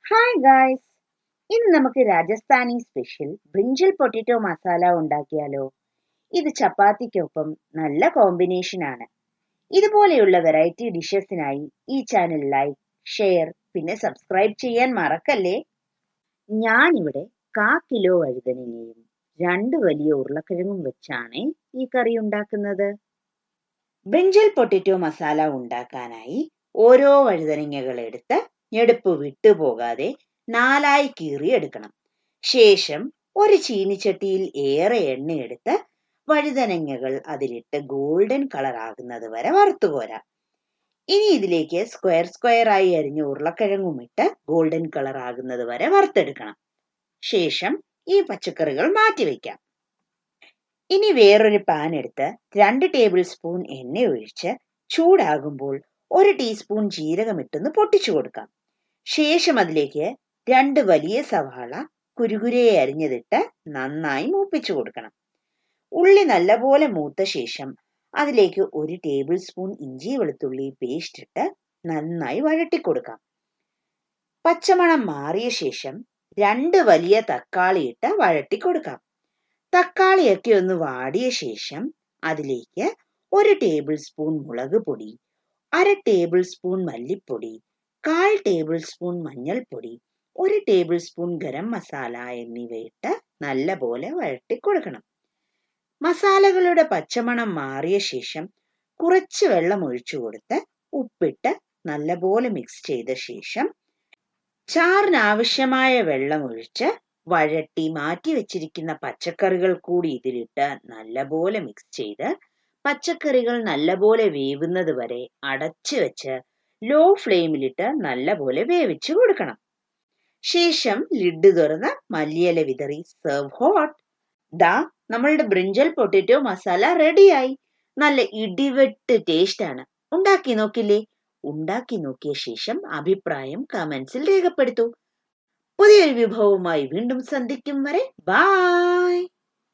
Hi guys, ഇന്ന് നമുക്ക് Rajasthani special brinjal potato masala ഉണ്ടാക്കിയാലോ? ഇത് ചപ്പാത്തിക്കൊപ്പം നല്ല കോമ്പിനേഷൻ ആണ്. ഇതുപോലെയുള്ള വെറൈറ്റി ഡിഷസിനായി ഈ ചാനൽ ലൈക്ക്, ഷെയർ പിന്നെ സബ്സ്ക്രൈബ് ചെയ്യാൻ മറക്കല്ലേ. ഞാനിവിടെ 1/4 കിലോ വഴുതനങ്ങയും 2 വലിയ ഉരുളക്കിഴങ്ങും വെച്ചാണ് ഈ കറി ഉണ്ടാക്കുന്നത്. ബ്രിഞ്ചൽ പൊട്ടറ്റോ മസാല ഉണ്ടാക്കാനായി ഓരോ വഴുതനങ്ങകൾ എടുത്ത് ഞെടുപ്പ് വിട്ടുപോകാതെ 4ആയി കീറിയെടുക്കണം. ശേഷം ഒരു ചീനിച്ചട്ടിയിൽ ഏറെ എണ്ണയെടുത്ത് വഴുതനങ്ങകൾ അതിലിട്ട് ഗോൾഡൻ കളർ ആകുന്നത് വരെ വറുത്തുകോരാം. ഇനി ഇതിലേക്ക് സ്ക്വയർ ആയി അരിഞ്ഞ ഉരുളക്കിഴങ്ങും ഇട്ട് ഗോൾഡൻ കളർ ആകുന്നത് വരെ വറുത്തെടുക്കണം. ശേഷം ഈ പച്ചക്കറികൾ മാറ്റിവെക്കാം. ഇനി വേറൊരു പാൻ എടുത്ത് 2 ടേബിൾ സ്പൂൺ എണ്ണ ഒഴിച്ച് ചൂടാകുമ്പോൾ 1 ടീസ്പൂൺ ജീരകം ഇട്ടൊന്ന് പൊട്ടിച്ചു കൊടുക്കാം. ശേഷം അതിലേക്ക് 2 വലിയ സവാള കുരുകുരയെ അരിഞ്ഞതിട്ട് നന്നായി മൂപ്പിച്ചു കൊടുക്കണം. ഉള്ളി നല്ലപോലെ മൂത്ത ശേഷം അതിലേക്ക് 1 ടേബിൾ സ്പൂൺ ഇഞ്ചി വെളുത്തുള്ളി പേസ്റ്റ് ഇട്ട് നന്നായി വഴട്ടിക്കൊടുക്കാം. പച്ചമണം മാറിയ ശേഷം 2 വലിയ തക്കാളി ഇട്ട് വഴട്ടിക്കൊടുക്കാം. തക്കാളിയൊക്കെ ഒന്ന് വാടിയ ശേഷം അതിലേക്ക് 1 ടേബിൾ സ്പൂൺ മുളക് പൊടി, 1/2 ടേബിൾ സ്പൂൺ മല്ലിപ്പൊടി, 1/4 ടേബിൾ സ്പൂൺ മഞ്ഞൾപ്പൊടി, 1 ടേബിൾ സ്പൂൺ ഗരം മസാല എന്നിവയിട്ട് നല്ലപോലെ വഴട്ടിക്കൊടുക്കണം. മസാലകളുടെ പച്ചമണം മാറിയ ശേഷം കുറച്ച് വെള്ളം ഒഴിച്ചു കൊടുത്ത് ഉപ്പിട്ട് നല്ലപോലെ മിക്സ് ചെയ്ത ശേഷം ചാറിനാവശ്യമായ വെള്ളം ഒഴിച്ച് വഴട്ടി മാറ്റി വെച്ചിരിക്കുന്ന പച്ചക്കറികൾ കൂടി ഇതിലിട്ട് നല്ലപോലെ മിക്സ് ചെയ്ത് പച്ചക്കറികൾ നല്ലപോലെ വേവുന്നത് വരെ അടച്ചു വെച്ച് ലോ ഫ്ലെയിമിലിട്ട് നല്ലപോലെ വേവിച്ചു കൊടുക്കണം. ശേഷം ലിഡ് തുറന്ന് മല്ലിയില വിതറി സെർവ് ഹോട്ട്. ദാ നമ്മളുടെ ബ്രിഞ്ചൽ പൊട്ടറ്റോ മസാല റെഡിയായി. നല്ല ഇടിവെട്ട് ടേസ്റ്റ് ആണ്. ഉണ്ടാക്കി നോക്കില്ലേ? ഉണ്ടാക്കി നോക്കിയ ശേഷം അഭിപ്രായം കമന്റ്സിൽ രേഖപ്പെടുത്തൂ. പുതിയൊരു വിഭവവുമായി വീണ്ടും സന്ധിക്കും വരെ ബൈ.